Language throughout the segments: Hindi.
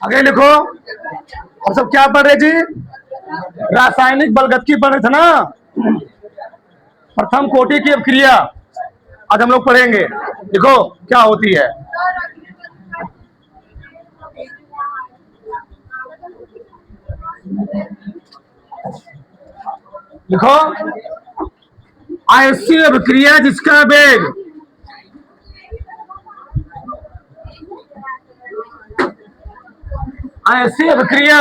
आगे लिखो। और सब क्या पढ़ रहे जी? रासायनिक बलगतकी पढ़ रहे थे ना। प्रथम कोटि की अभिक्रिया आज हम लोग पढ़ेंगे। देखो क्या होती है। लिखो, ऐसी अभिक्रिया जिसका वेग ऐसी अभिक्रिया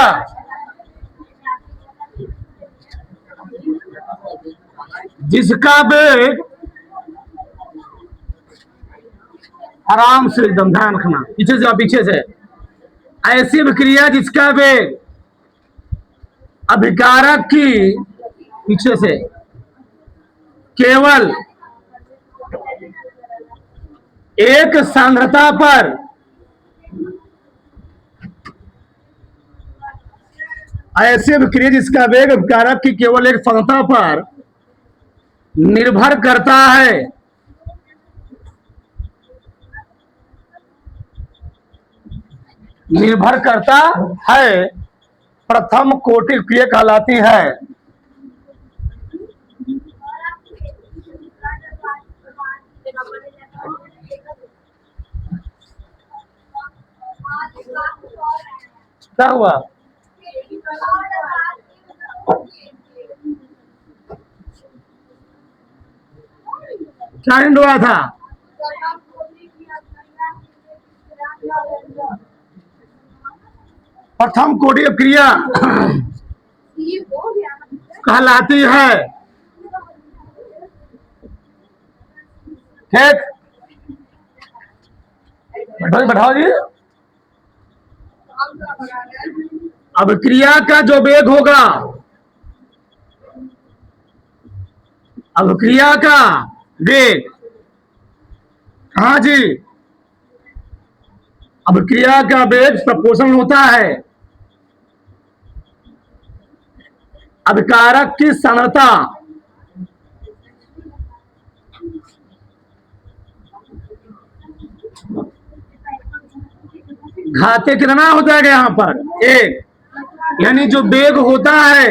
जिसका वेग, आराम से एकदम ध्यान रखना, पीछे से पीछे से। ऐसी अभिक्रिया जिसका वेग अभिकारक की, पीछे से, केवल एक सांद्रता पर ऐसी अभिक्रिया जिसका वेग अभिकारक की केवल एक सांद्रता पर निर्भर करता है, निर्भर करता है, प्रथम कोटि क्रिया कहलाती है। क्या हुआ? क्या हिंट हुआ था? प्रथम कोटि क्रिया कहलाती है। ठीक, बैठो जी, बैठाओ जी। अब क्रिया का जो वेग होगा, अब क्रिया का वेग, हाँ जी, अब क्रिया का वेग प्रोपोर्शनल होता है अभिकारक की सांद्रता। घाते कितना हो जाएगा यहाँ पर? एक, यानी जो वेग होता है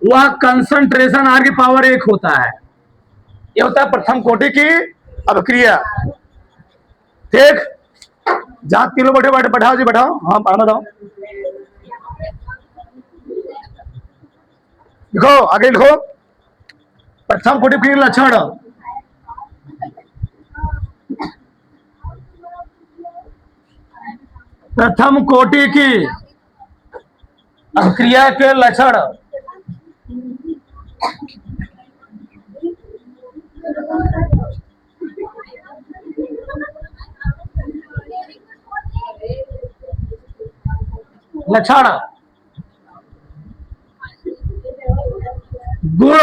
वह कंसंट्रेशन आर की पावर 1 होता है। यह होता है प्रथम कोटि की अभिक्रिया। ठीक, जहां तीनों बैठे बैठे बैठाओ जी, बैठाओ। हाँ, पढ़ना दो। लिखो, आगे लिखो। प्रथम कोटि के लक्षण। प्रथम कोटि की अभिक्रिया के लक्षण। लक्षण, गुण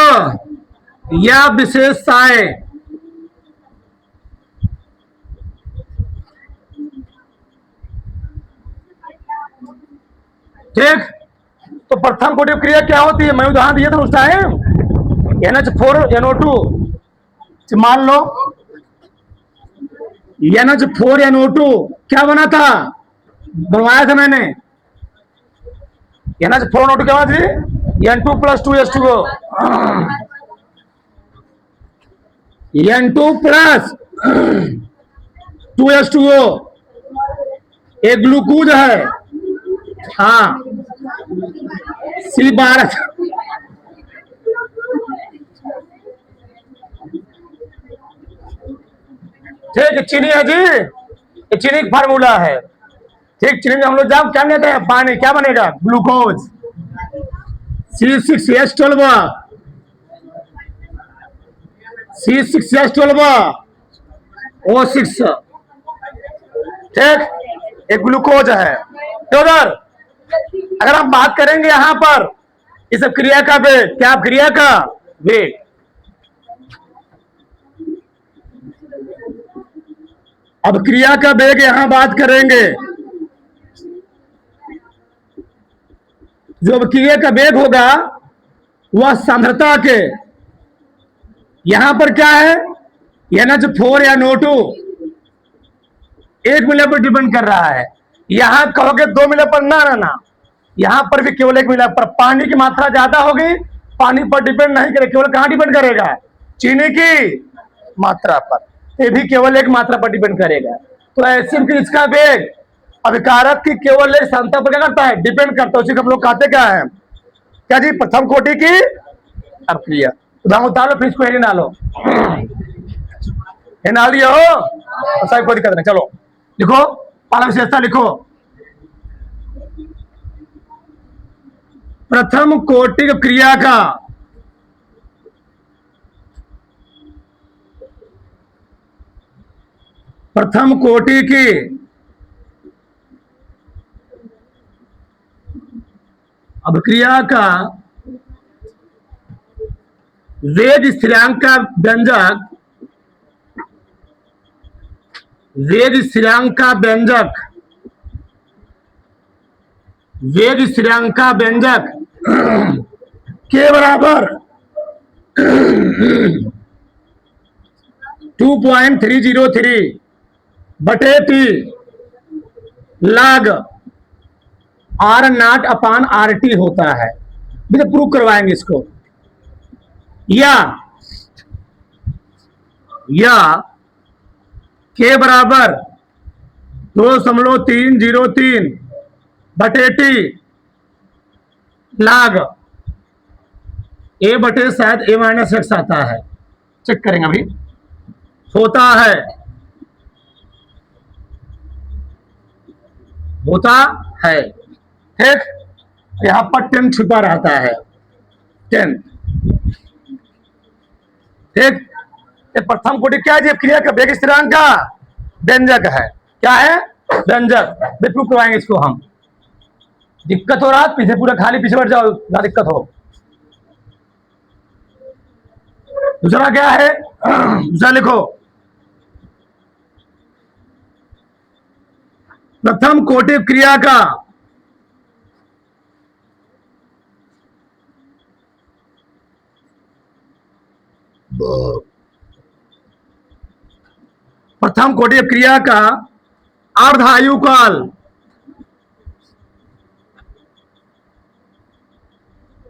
या विशेषताएं। ठीक, तो प्रथम कोटि क्रिया क्या होती है? मैं उदाहरण दिया था उस टाइम, NH4NO2। मान लो NH4NO2 क्या बना था? बनवाया था मैंने। NH4NO2 क्या बना थी? N2+2H2O। N2+2H2O एक ग्लूकोज है। हाँ, C12। ठीक, चीनी है जी, ये चीनी का फार्मूला है। ठीक, चीनी में हम लोग जब क्या लेते हैं? पानी। क्या बनेगा? ग्लूकोज। C6H12, C6H12 O6। ठीक, एक ग्लूकोज है। तो उधर अगर हम बात करेंगे यहां पर इस क्रिया का वेग, क्या क्रिया का वेग, अब क्रिया का वेग यहां बात करेंगे। जो क्रिया का वेग होगा वह सांद्रता के, यहां पर क्या है? NH4NO2 एक मूल्य पर डिपेंड कर रहा है। यहां कहोगे 2 मिला पर ना ना ना, यहां पर भी केवल 1 मिला पर पानी की मात्रा ज्यादा होगी, पानी पर डिपेंड नहीं करेगा, केवल कहां डिपेंड करेगा, चीनी की मात्रा पर, ये भी केवल एक मात्रा पर डिपेंड करेगा। तो ऐसे कि इसका वेग अभिकारक की केवल एक सांद्रता पर क्या करता है, डिपेंड करता है। उसी को हम लोग कहते क्या है, क्या जी, प्रथम कोटि की अभिक्रिया। उदाहरण उतारो फिर इसको हेडिंग डालो, डाल दिया हो तो कोई दिक्कत नहीं। चलो लिखो, पहला विशेषता लिखो, प्रथम कोटि क्रिया का प्रथम कोटि की अभिक्रिया का वेग स्थिरांक का व्यंजक, वेग स्थिरांक का व्यंजक, वेग स्थिरांक का व्यंजक के बराबर 2.303 बटे T log R naught upon R T होता है। तो प्रूव करवाएंगे इसको, या के बराबर 2.303 बटे टी लाग ए बटे शायद ए माइनस एक्स आता है, चेक करेंगे अभी, होता है, होता है, ठीक। यहां पर 10 छुपा रहता है, 10, ठीक। प्रथम कोटि क्या है, क्रिया का वेग स्थिरांक का व्यंजक है, क्या है, व्यंजक। प्रूफ करवाएंगे इसको हम। दिक्कत हो रहा है, पीछे पूरा खाली पीछे बैठ जाओ ना दिक्कत हो। दूसरा क्या है, दूसरा लिखो, प्रथम कोटि क्रिया का प्रथम कोटि क्रिया का अर्धायु काल,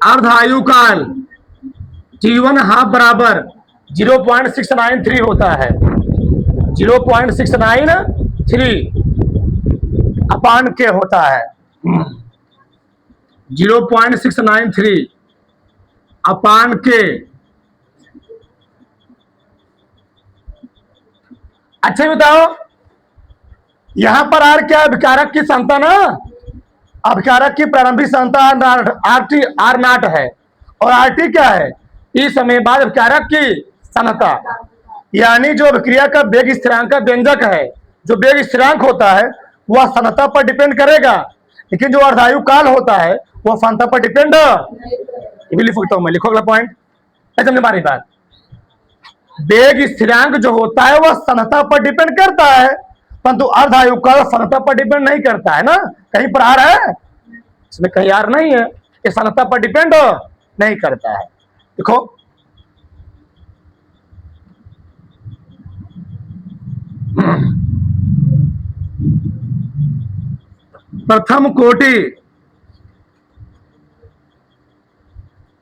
अर्धायु काल T1 हाफ बराबर 0.693 होता है, 0.693 अपान के होता है, 0.693 अपान के। अच्छा बताओ, यहां पर आर क्या है, अभिकारक की सांद्रता ना, अभिकारक की प्रारंभिक सांद्रता आर नॉट है, और आर टी क्या है, इस समय बाद अभिकारक की सांद्रता, यानी जो अभिक्रिया का वेग स्थिरांक का व्यंजक है, जो वेग स्थिरांक होता है वह सांद्रता पर डिपेंड करेगा, लेकिन जो अर्धायु काल होता है वह सांद्रता पर डिपेंड, ये भी लिख सकता हूं मैं, लिखो अगला पॉइंट। ऐसे हमने मारी बात, वेग स्थिरांक जो होता है वह सांद्रता पर डिपेंड करता है, परंतु अर्धायु काल सांद्रता पर डिपेंड नहीं करता है ना, कहीं पर आ रहा है, इसमें कहीं आर नहीं है, ये सांद्रता पर डिपेंड नहीं करता है। देखो प्रथम कोटि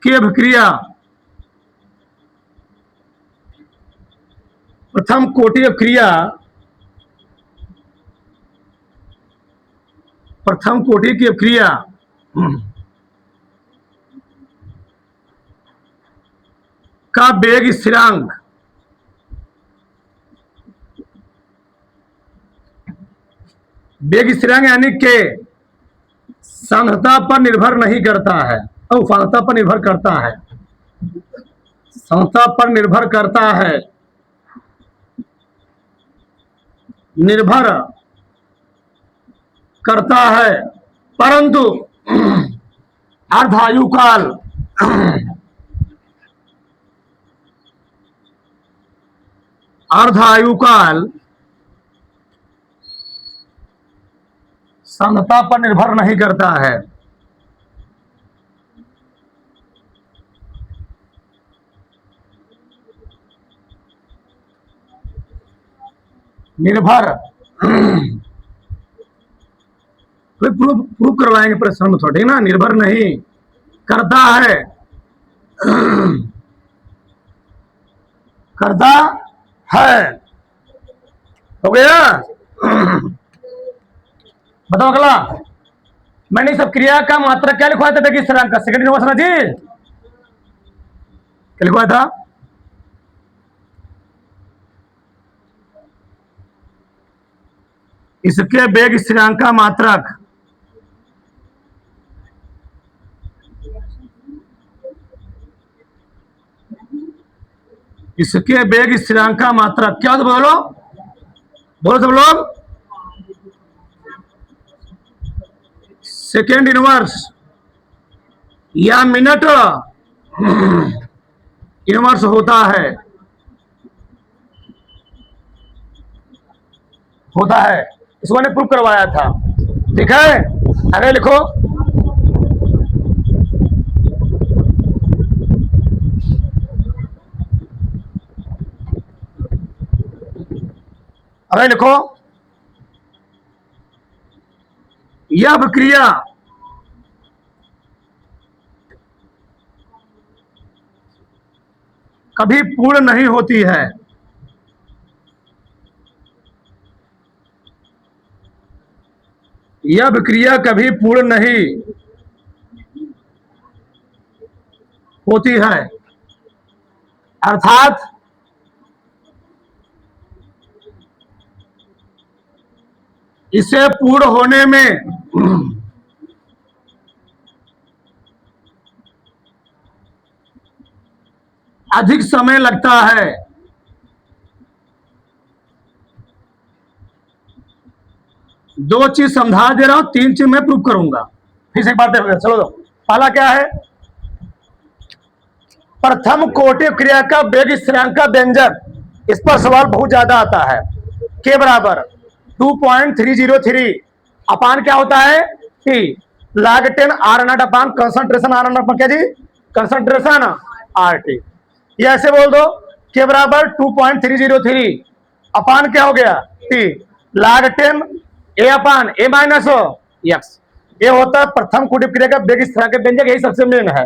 की अभिक्रिया, प्रथम कोटि क्रिया, प्रथम कोटि की क्रिया का वेग स्थिरांक वेग स्थिरांक यानी के सांद्रता पर निर्भर नहीं करता है, और सांद्रता पर निर्भर करता है, सांद्रता पर निर्भर करता है, निर्भर करता है, परंतु अर्धायु काल अर्धायु काल सांद्रता पर निर्भर नहीं करता है। निर्भर कोई प्रूफ प्रूफ करवाएंगे प्रश्न में थोड़ी ना, निर्भर नहीं करता है, करता है। हो गया। बताओ अगला। मैंने सब क्रिया का मात्रा क्या लिखवाया था बेग स्थिरांक का? सेकंड यूनिवर्सल जी क्या लिखवाया था? इसके बेग स्थिरांक का मात्रक इसके बेग स्थिरांक का मात्रक क्या? तो बोलो बोलो सब लोग। सेकेंड इनवर्स या मिनट इनवर्स होता है, होता है। इसको मैंने प्रूफ करवाया था। ठीक है, आगे लिखो। आगे लिखो। यह प्रक्रिया कभी पूर्ण नहीं होती है। यह प्रक्रिया कभी पूर्ण नहीं होती है, अर्थात इसे पूर्ण होने में अधिक समय लगता है। दो चीज समझा दे रहा हूं, तीन चीज मैं प्रूव करूंगा। फिर से एक बात देखो, चलो दो। पहला क्या है? प्रथम कोटि क्रिया का वेग स्थिरांक का व्यंजक। इस पर सवाल बहुत ज्यादा आता है। के बराबर 2.303 अपान क्या होता है? T log 10 R naught upon concentration R naught upon क्या जी? Concentration R T. ये ऐसे बोल दो के बराबर 2.303 अपान क्या हो गया? टी log 10 ए अपान ए माइनस एक्स। ये होता है प्रथम कोटि क्रिया का वेग स्थिरांक का व्यंजक। यही सबसे मेन है,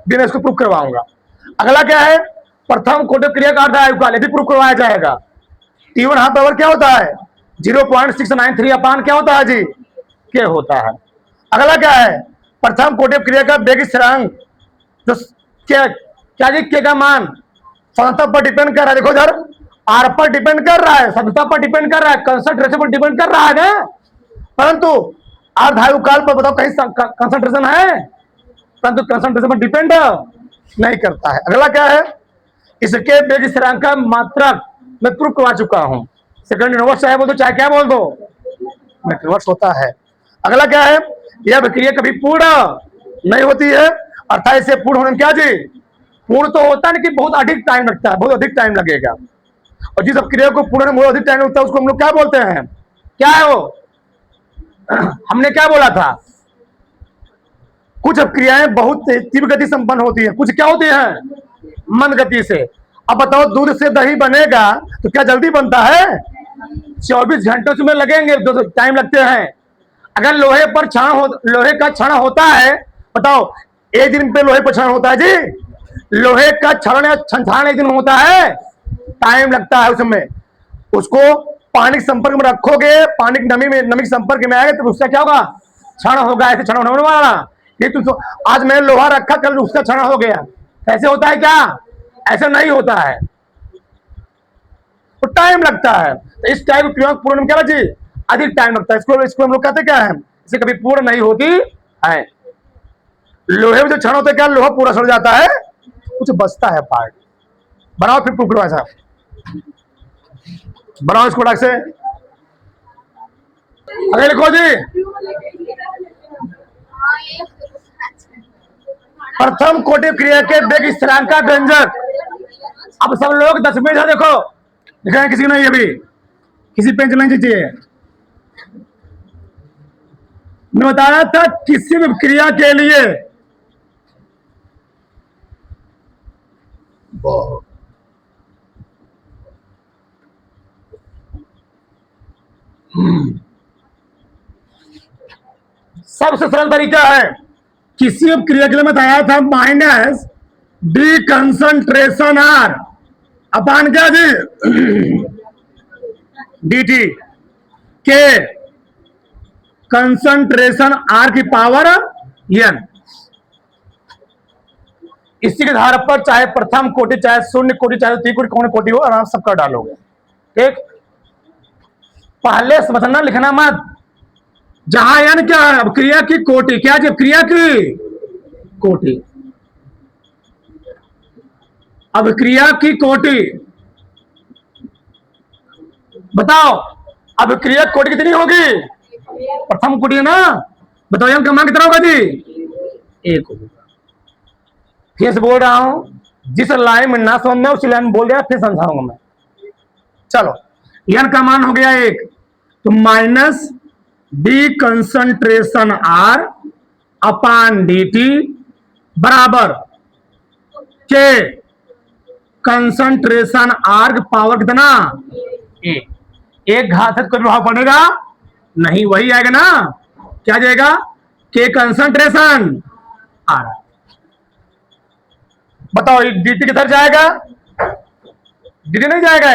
भी मैं इसको प्रूफ करवाऊंगा। अगला क्या है? प्रथम कोटि क्रिया का अर्ध आयुकाल, ये भी प्रूफ करवाया जाएगा। T1 हाफ पावर क्या होता है? 0.693 अपान क्या होता है जी? के होता है। अगला क्या है? प्रथम कोटि क्रिया का वेग स्थिरांक जो क्या क्या जी? के का मान सांद्रता पर डिपेंड कर रहा है। देखो इधर आर पर डिपेंड कर रहा है, सांद्रता पर डिपेंड कर रहा है, कंसंट्रेशन पर डिपेंड कर रहा है ना। परंतु अर्धायुकाल पर बताओ कहीं कंसंट्रेशन है? परंतु कंसंट्रेशन पर डिपेंड नहीं करता है। अगला क्या है? इसके वेग स्थिरांक का मात्रक मैं प्रूफ करवा चुका हूं। सेकंड इनवर्स चाहे बोल दो चाहे क्या बोल दो, इनवर्स होता है। अगला क्या है? यह प्रक्रिया कभी पूर्ण नहीं होती है, अर्थात इसे पूर्ण होने में क्या जी? पूर्ण तो होता है लेकिन बहुत अधिक टाइम लगता है, बहुत अधिक टाइम लगेगा। और जिस क्रिया को पूर्ण में बहुत अधिक टाइम लगता है उसको हम लोग क्या बोलते हैं? क्या है वो? हमने क्या बोला था? कुछ क्रियाएं बहुत तीव्र गति संपन्न होती है, कुछ क्या होती है? मंद गति से। अब बताओ दूध से दही बनेगा तो क्या जल्दी बनता है? 24 घंटों में लगेंगे, टाइम लगते हैं। अगर लोहे पर लोहे का क्षण होता है, बताओ एक दिन पे लोहे पर क्षण होता है जी? लोहे का क्षण या छंछाण एक दिन होता है? टाइम लगता है उसमें। उसको पानी के संपर्क में रखोगे, पानी की नमी के संपर्क में आएगा तो उसका क्या होगा? क्षण होगा। ऐसे क्षण होने वाला नहीं। तुम आज मैंने लोहा रखा, कल उसका क्षण हो गया, ऐसे होता है क्या? ऐसा नहीं होता है, तो टाइम लगता है। तो इस टाइप क्रिया पूर्ण में क्या जी? अधिक टाइम लगता है। इसको हम लोग कहते क्या है? इसे कभी पूर्ण नहीं होती है। लोहे में जो क्षण होता है क्या लोहा पूरा सड़ जाता है? कुछ बचता है पार्ट। बनाओ फिर प्रूफ करवा साहब, बनाओ इसको डाक से। अरे लिखो जी, प्रथम कोटि क्रिया के वेग स्थिरांक का व्यंजक। अब सब लोग 10 मिनट है, देखो दिखाएं किसी को नहीं, अभी किसी पेंच नहीं चाहिए। मैं बता रहा था किसी भी क्रिया के लिए सबसे सरल तरीका है, किसी क्रिया के लिए बताया था माइनस डी कंसंट्रेशन आर अपान क्या जी डी टी के कंसंट्रेशन आर की पावर एन। इसी के आधार पर चाहे प्रथम कोटि, चाहे शून्य कोटि, चाहे त्रिकोटि, कौन कोटि हो, आराम सबका डालोगे। ठीक, पहले समझना, लिखना मत। जहां एन क्या है, अब क्रिया की कोटि, क्या जब क्रिया की कोटि, अब क्रिया की कोटि बताओ, अब क्रिया कोटि कितनी होगी, प्रथम कोटि है ना, बताओ एन का मान कितना होगा जी, एक होगा। फिर से बोल रहा हूं, जिस लाइन में ना समझ में उसी लाइन में बोल दिया, फिर समझाऊंगा मैं। चलो, एन का मान हो गया एक, तो minus D concentration R upon D T बराबर के कंसंट्रेशन आर पावर कितना, एक घात से कोई प्रभाव पड़ेगा नहीं, वही आएगा ना, क्या जाएगा, के कंसंट्रेशन आर। बताओ dt किधर जाएगा, dt नहीं जाएगा,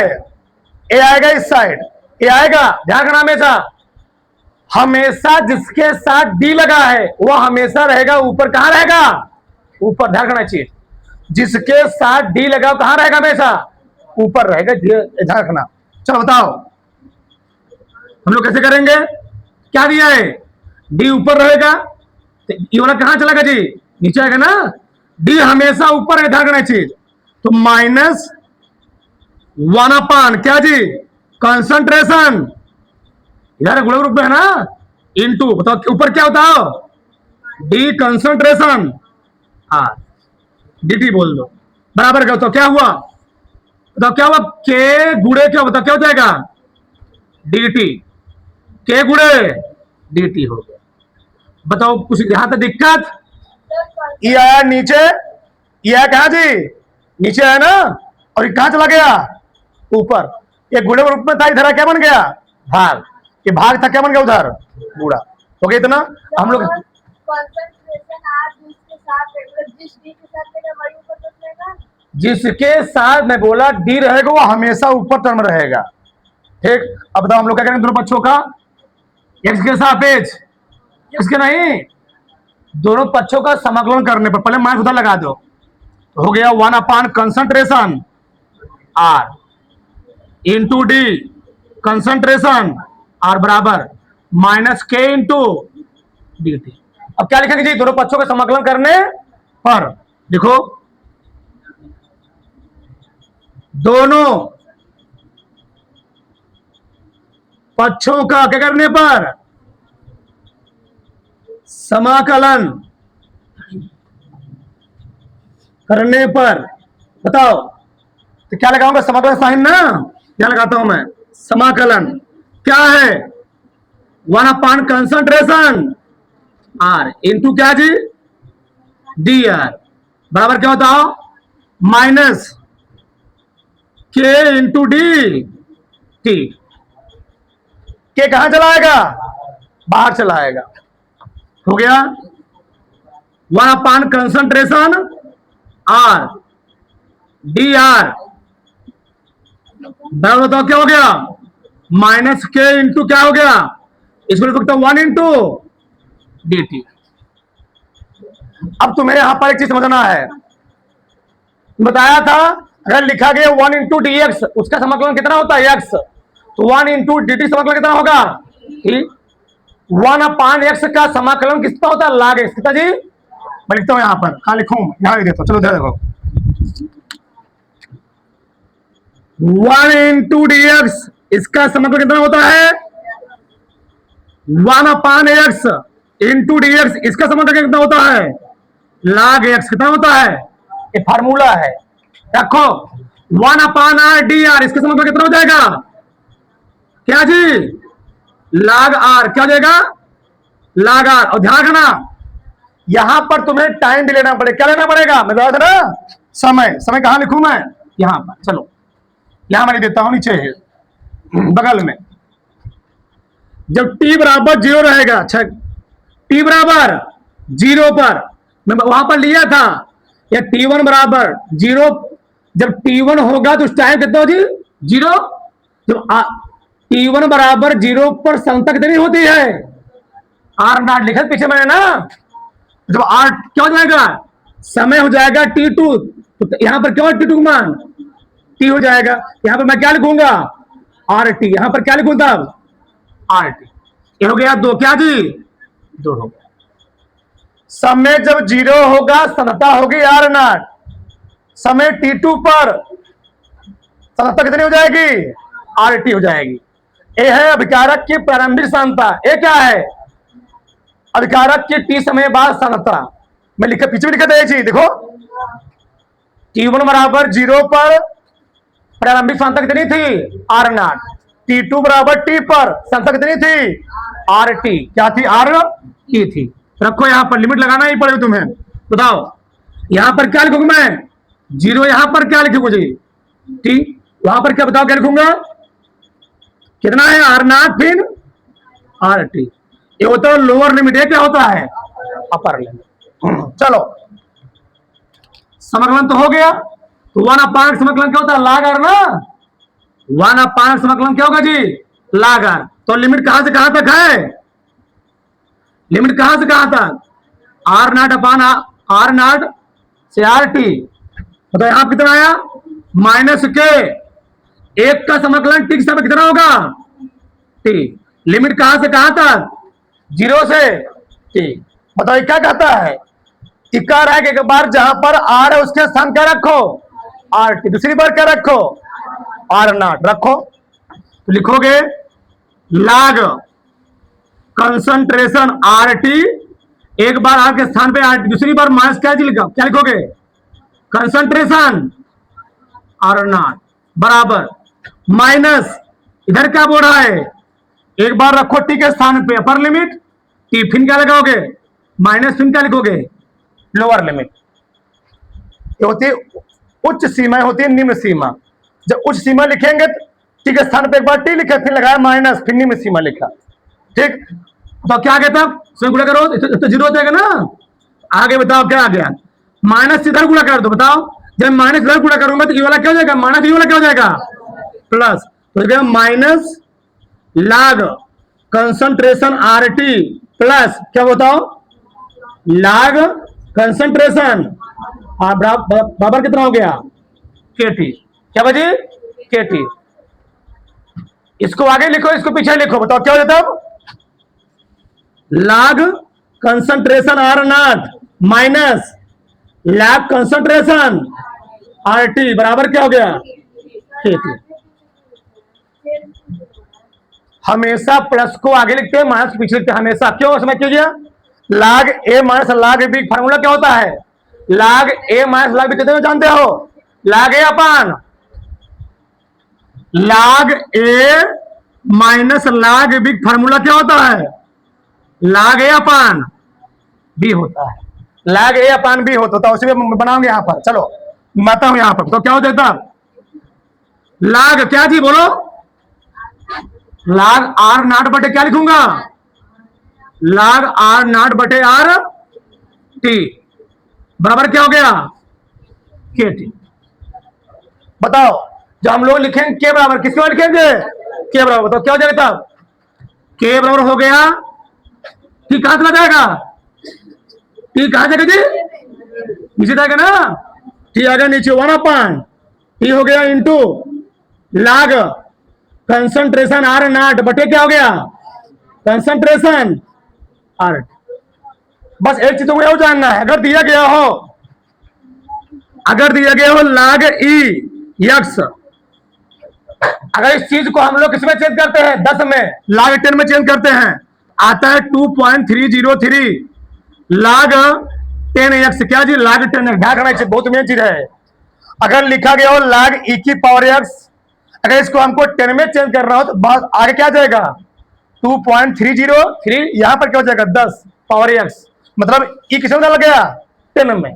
ए आएगा इस साइड, ए आएगा, ध्यान रखना हमेशा, हमेशा जिसके साथ डी लगा है वो हमेशा रहेगा ऊपर, कहां रहेगा, ऊपर, ध्यान रखना चाहिए, जिसके साथ डी लगा कहां रहेगा, हमेशा ऊपर रहेगा, ध्यान रखना। चलो बताओ हम लोग कैसे करेंगे, क्या दिया है, डी ऊपर रहेगा, तो ये वाला कहां चलेगा जी, नीचे आएगा ना, डी हमेशा ऊपर है, ध्यान रखना चाहिए, तो माइनस 1 अपान क्या जी कंसंट्रेशन, इधर गुणक रूप में है ना, इनटू, बताओ ऊपर क्या होता है, डी कंसंट्रेशन आर, dt बोल दो, बराबर क्या, तो क्या हुआ, बताओ क्या हुआ, के गुणे क्या, बताओ क्या हो जाएगा, dt, के गुणे dt हो गया। बताओ कुछ यहां तक दिक्कत, ये आया नीचे, ये आया कहां जी, नीचे आया ना, और ये कहां चला गया, ऊपर, ये गुणे रूप में था, इधर क्या बन गया, भाग, ये भाग था, क्या बन गया उधर, गुणा हो गया। इतना हम लोग जिसके साथ मैं बोला डी रहेगा वो हमेशा ऊपर टर्म रहेगा। ठीक, अब बताओ हम लोग क्या करेंगे, दोनों पक्षों का एक्स के सापेक्ष, इसके नहीं, दोनों पक्षों का समाकलन करने पर पहले माइनस उधर लगा दो, तो हो गया 1 upon concentration R into D concentration R बराबर माइनस के इंटू डी टी। अब क्या लिखेंगे जी, दोनों पक्षों का समाकलन करने पर, देखो दोनों पक्षों का क्या करने पर समाकलन करने पर, बताओ तो क्या लगाऊंगा, समाकलन साइन ना, क्या लगाता हूं मैं, समाकलन क्या है, 1 अपान कंसंट्रेशन आर इंटू क्या जी डी आर बराबर क्या होता हो, माइनस के इंटू डी टी, के कहां चलाएगा, बाहर चलाएगा, हो गया 1 upon concentration R D R बराबर बताओ क्या हो गया, माइनस के इंटू क्या हो गया, इसको लिख सकता हूं 1 इंटू डी टी। अब तुम्हें यहां पर एक चीज समझना है, बताया था अगर लिखा गया 1 इंटू डी एक्स, उसका समाकलन कितना होता है एक्स, तो 1 इंटू डी टी समाकलन कितना होगा, 1 अपान एक्स का समाकलन कितना होता है, लाग एक्स, कितना जी, मैं लिखता हूं यहां पर, कहां लिखूं, यहां लिख देता हूं, चलो देखो 1 इंटू डी एक्स, इसका समाकलन कितना होता है 1 अपान एक्स इंटू डी एक्स, इसका समाकलन कितना होता है लाग एक्स, कितना होता है, ये फार्मूला है, रखो 1 अपान आर डी आर, इसके समाकलन कितना हो जाएगा, क्या जी लाग आर, क्या हो जाएगा लाग आर। और ध्यान रखना यहां पर तुम्हें टाइम भी लेना पड़ेगा, क्या लेना पड़ेगा, मैं बता ना, समय, समय कहां लिखूं मैं, यहां पर, चलो यहां मैं देता हूं, नीचे है बगल में, जब t बराबर 0 रहेगा, अच्छा t बराबर 0 पर मैं वहां पर लिया था, या t1 बराबर 0, जब t1 होगा तो उस टाइम कितना हो जी 0, जब t1 बराबर 0 पर संख्या कितनी होती है r नॉट लिखा पीछे मैंने ना, जब r क्या हो जाएगा समय हो जाएगा t2, तो यहां पर क्या हो t2 मान t हो जाएगा, यहां पर मैं क्या लिखूंगा rt, यहां पर क्या लिखूंगा rt, ये हो गया 2, क्या जी 2 हो गया। समय जब 0 होगा सनता होगी r नॉट, समय t2 पर सनता कितनी हो जाएगी rt हो जाएगी। ये है अभिकारक की प्रारंभिक सांता, ये क्या है अभिकारक की t समय बाद सांता, मैं लिखा पीछे भी लिखा था ये चीज देखो, t1 बराबर 0 पर प्रारंभिक सांता कितनी थी r नॉट, t2 बराबर t पर सांता कितनी थी rt, क्या थी rt थी। रखो यहां पर लिमिट लगाना ही पड़ेगा तुम्हें, बताओ यहां पर क्या लिखूंगा मैं 0, यहां पर क्या लिखूंगा जी t, वहां पर क्या बताओ क्या लिखूंगा कितना है r नॉट फिर rt, ये होता है लोअर लिमिट, ये क्या होता है अपर लिमिट। चलो समाकलन तो हो गया, तो 1/r समाकलन क्या होता है log r ना, 1/r समाकलन क्या होगा जी log r, तो लिमिट कहां से कहां तक है, लिमिट कहां से कहां तक r not upon r not से rt, तो यहां कितना आया माइनस के, एक का समाकलन t के समय कितना होगा t, लिमिट कहां से कहां तक 0 से t, बताओ क्या कहता है इक्का रहा है कि एक बार जहां पर r है उसके स्थान क्या रखो rt, दूसरी बार क्या रखो r नॉट रखो, तो लिखोगे log कंसंट्रेशन rt, एक बार r के स्थान पे rt, दूसरी बार माइनस क्या लिखोगे कंसंट्रेशन r नॉट बराबर माइनस, इधर क्या बोल रहा है एक बार रखो t के स्थान पे अपर लिमिट t, फिर क्या लगाओगे माइनस, फिर क्या लिखोगे लोअर लिमिट, ये होती है उच्च सीमा, होती है निम्न सीमा। जब उच्च सीमा लिखेंगे t के स्थान पे एक बार t लिखे, फिर लगाया माइनस, फिर निम्न सीमा लिखा, ठीक, तो क्या कहता स्वयं गुणा करो तो 0 हो जाएगा ना, आगे बताओ क्या आ गया माइनस इधर गुणा कर दो, बताओ जब माइनस इधर गुणा करूंगा तो ये वाला क्या हो जाएगा माइनस, ये वाला क्या हो जाएगा प्लस, तो minus log concentration rt plus क्या बताओ log कंसंट्रेशन बराबर कितना हो गया kt, क्या बजे kt, इसको आगे लिखो इसको पीछे लिखो, बताओ क्या हो जाता log concentration r not minus log concentration rt बराबर क्या हो गया kt। हमेशा प्लस को आगे लिखते हैं माइनस पीछे लिखते हैं हमेशा, क्यों समझ कीजिए log a minus log b formula क्या होता है log a minus log b कितने में जानते हो log a upon log a minus log b formula क्या होता है log a अपान b होता है, log a अपान b होता है, उसी में बनाऊंगे यहां पर, चलो बताता हूं यहां पर, तो क्या हो जाता log क्या जी बोलो log r नॉट बटे क्या लिखूंगा log r नॉट बटे r t बराबर क्या हो गया kt। बताओ जब हम लोग लिखेंगे के बराबर किसके बराबर लिखेंगे के बराबर, बताओ क्या हो जाएगा तब के बराबर हो गया t कहां चला जाएगा t कहां जाएगा जी नीचे जाएगा ना, t आ गया नीचे 1/, t हो गया into log concentration r not बटे क्या हो गया कंसंट्रेशन r, बस एक चीज तुमको जानना है, अगर दिया गया हो log e x, अगर इस चीज को हम लोग किसमें चेंज करते हैं 10 में log 10 में चेंज करते हैं आता है 2.303 log 10x, क्या जी log 10x, ध्यान रखना चाहिए बहुत मेन चीज है। अगर लिखा गया हो log e की पावर x, अगर इसको हमको 10 में चेंज करना हो तो बस आगे क्या जाएगा 2.303, यहां पर क्या हो जाएगा 10 पावर x, मतलब ई किसमें डाला गया 10 में,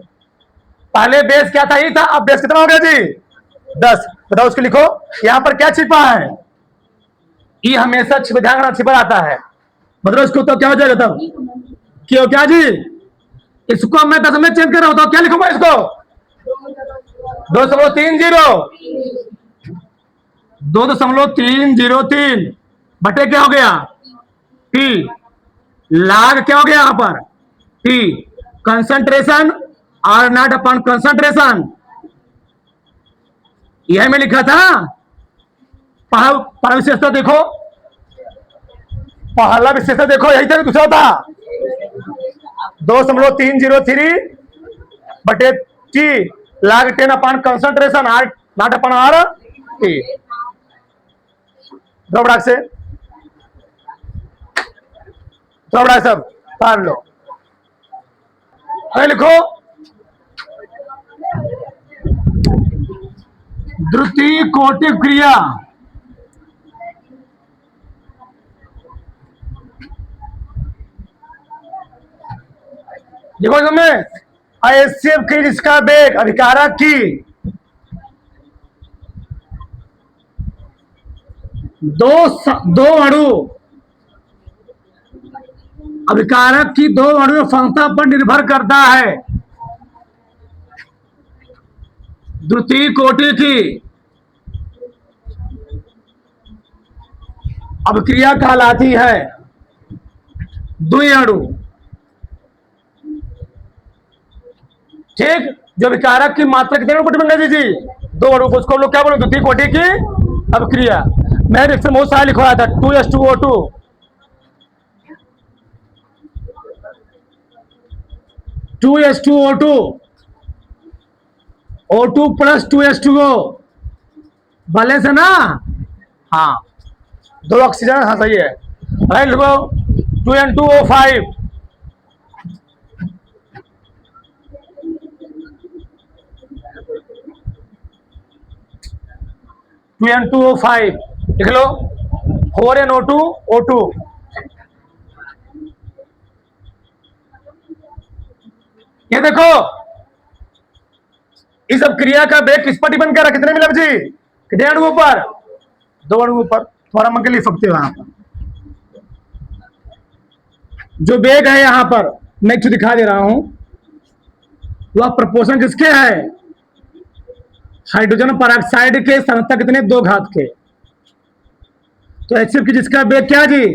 पहले बेस क्या था ई था, अब बेस कितना हो गया जी 10, बताओ उसको लिखो यहां पर क्या छिपा है ई हमेशा ध्यान छिपा आता है, मतलब इसको तो क्या हो जाएगा तब क्यों क्या जी? इसको मैं 10 में चेंज कर रहा हूं तो क्या लिखूंगा इसको? 2.30, 2.303 बटे क्या हो गया? टी। लाग क्या हो गया यहां पर? T. Concentration R naught upon concentration, यह मैं लिखा था। पहला विशेषता देखो, पहला विशेषता देखो, यही था। दूसरा था 2.303 बटे T log 10 upon concentration R naught upon R T. द्रवड़ाक से सब तार लो। अरे लिखो द्वितीय कोटि क्रिया देखो इसमें अयस्क की जिसका वेग अभिकारक की दो अणु अभिकारक की दो अणु क्षमता पर निर्भर करता है। द्वितीय कोटि की अभिक्रिया कहलाती है द्वि अणु, ठीक। जो विकारक की मात्रा कितने कोटि बन गई जी? दो अणु को, उसको हम लोग क्या बोले? द्वितीय कोटि की अभिक्रिया। मैं रिएक्शन बहुत सारा लिखवाया था, 2H2O2 2H2O2 O2 plus 2H2O balance है ना? हाँ, दो ऑक्सीजन, हाँ सही है। राइट लिखो 2N2O5 2N2O5 लिख लो 4NO2 O2। ये देखो इस अब क्रिया का वेग किस पर डिपेंड कर रहा है? कितने मिला जी? कितने अणुओं पर? दो अणुओं पर। थोड़ा मन के लिख सकते हो यहां पर। जो वेग है यहां पर मैं कुछ दिखा दे रहा हूं, वह प्रपोर्शन किसके है? हाइड्रोजन परऑक्साइड के सांद्रता कितने? 2 घात के। तो HCl की जिसका वेग क्या जी?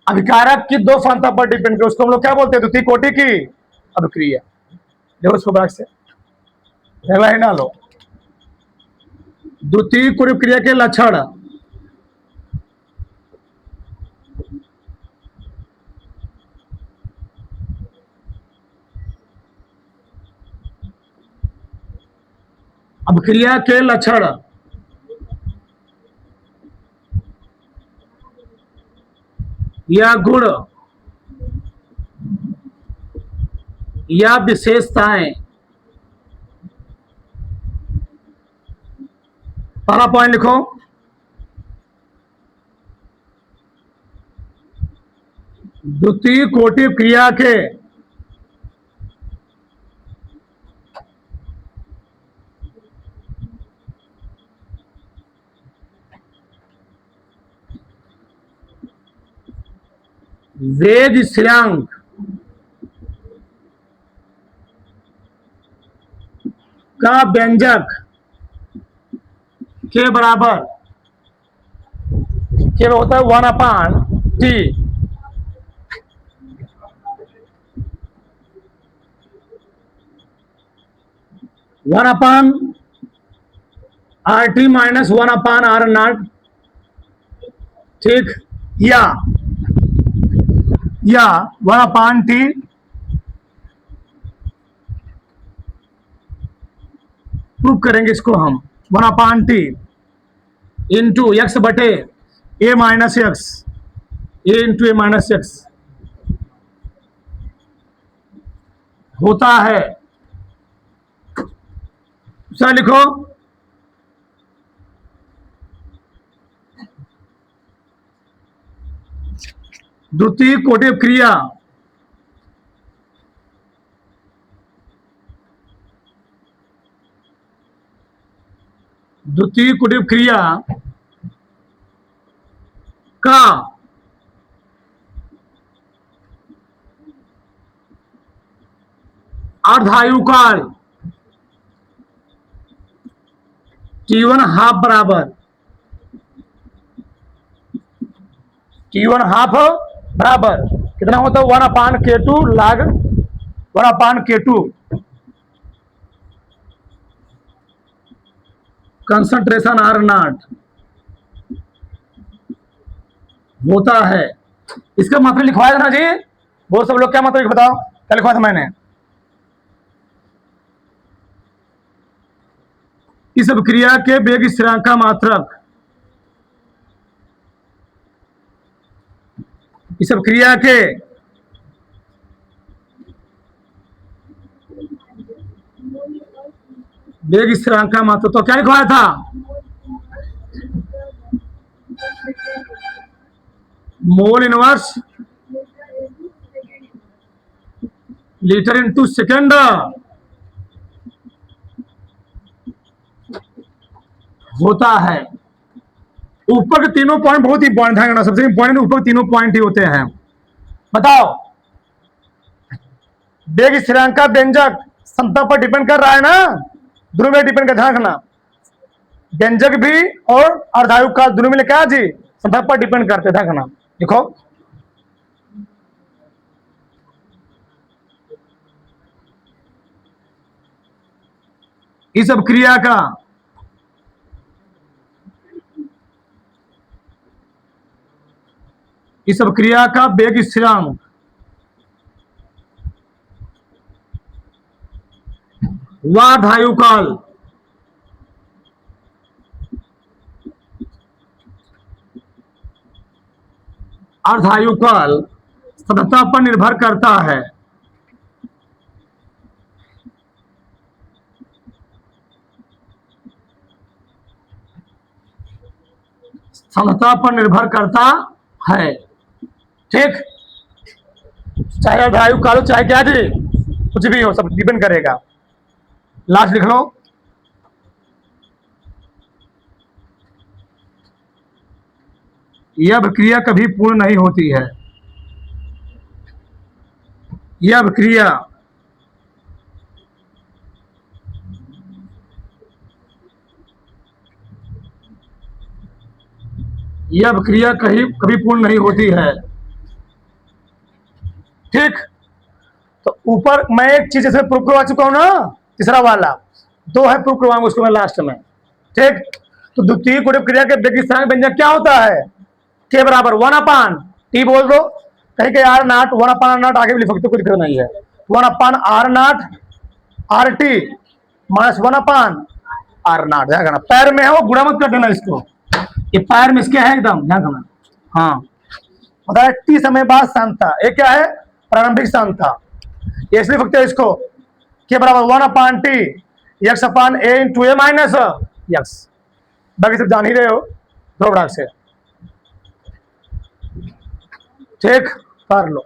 अभिकारक की दो सांद्रता पर डिपेंड कर, उसको हम लोग क्या बोलते हैं? द्वितीय कोटि की अभिक्रिया। देखो उसको बैक से ही ना लो। द्वितीय कोटि क्रिया के लक्षण, अभिक्रिया के लक्षण या गुण या विशेषताएं। पहला पॉइंट लिखो द्वितीय कोटि क्रिया के वेग स्थिरांक का व्यंजक के बराबर क्या होता है? 1/T। 1/RT माइनस 1/R0, ठीक। या 1/T प्रूव करेंगे इसको हम। 1/T इंटू एक्स बटे ए माइनस एक्स, ए इंटू ए माइनस एक्स होता है। दूसरा लिखो द्वितीय कोटि क्रिया द्वितीय कोटि क्रिया का अर्धायुकाल T1 हाफ बराबर T1 हाफ बराबर कितना होता है 1/K2 log 1/K2 concentration R0 होता है। इसका मतलब लिखवाया था ना जी, वो सब लोग क्या मतलब बताओ, क्या लिखवाया था मैंने? इस अभिक्रिया के वेग स्थिरांक का मात्रक, इस अभिक्रिया के वेग स्थिरांक का मात्रक, तो क्या लिखवाया था? Mole inverse litre into second होता है। ऊपर के तीनों पॉइंट बहुत इंपॉर्टेंट है, सबसे इंपॉर्टेंट ऊपर तीनों पॉइंट ही होते हैं। बताओ, वेग स्थिरांक का व्यंजक समता पर डिपेंड कर रहा है ना, दोनों में डिपेंड कर, ध्यान रखना। व्यंजक भी और अर्धायुक का दोनों में क्या जी समता पर डिपेंड करते, ध्यान रखना। देखो इस अभिक्रिया का इस अभिक्रिया का वेग स्थिरांक व अर्धायुकाल अर्धायुकाल सतह पर निर्भर करता है। सतह पर निर्भर करता है, ठीक। चाहे अर्धायुकाल हो चाहे क्या जी कुछ भी हो, सब डिपेंड करेगा। लास्ट लिख लो, यह प्रक्रिया कभी पूर्ण नहीं होती है। यह प्रक्रिया कभी पूर्ण नहीं होती है, ठीक। तो ऊपर मैं एक चीज जैसे प्रूफ करवा चुका हूं ना, तीसरा वाला दो है प्रूफ करवाऊंगा उसको मैं लास्ट में, ठीक। तो द्वितीय कोटि क्रिया के वेग स्थिरांक व्यंजक क्या होता है? के बराबर 1/T बोल दो, कहीं के R0 1/R0 आगे भी लिख सकते, कोई दिक्कत नहीं है। 1/R0 RT माइनस 1/R0, ध्यान रखना। पैर में है वो गुणा मत कर देना इसको, ये पैर में इसके है एकदम, ध्यान रखना। हाँ बता, टी समय बाद शांत था, ये क्या है? प्रारंभिक शांत था। ये इसलिए लिखते हैं इसको के बराबर 1/T x/a इंटू ए माइनस एक्स। बाकी सब जान ही रहे हो दो बराबर से, ठीक। कर लो।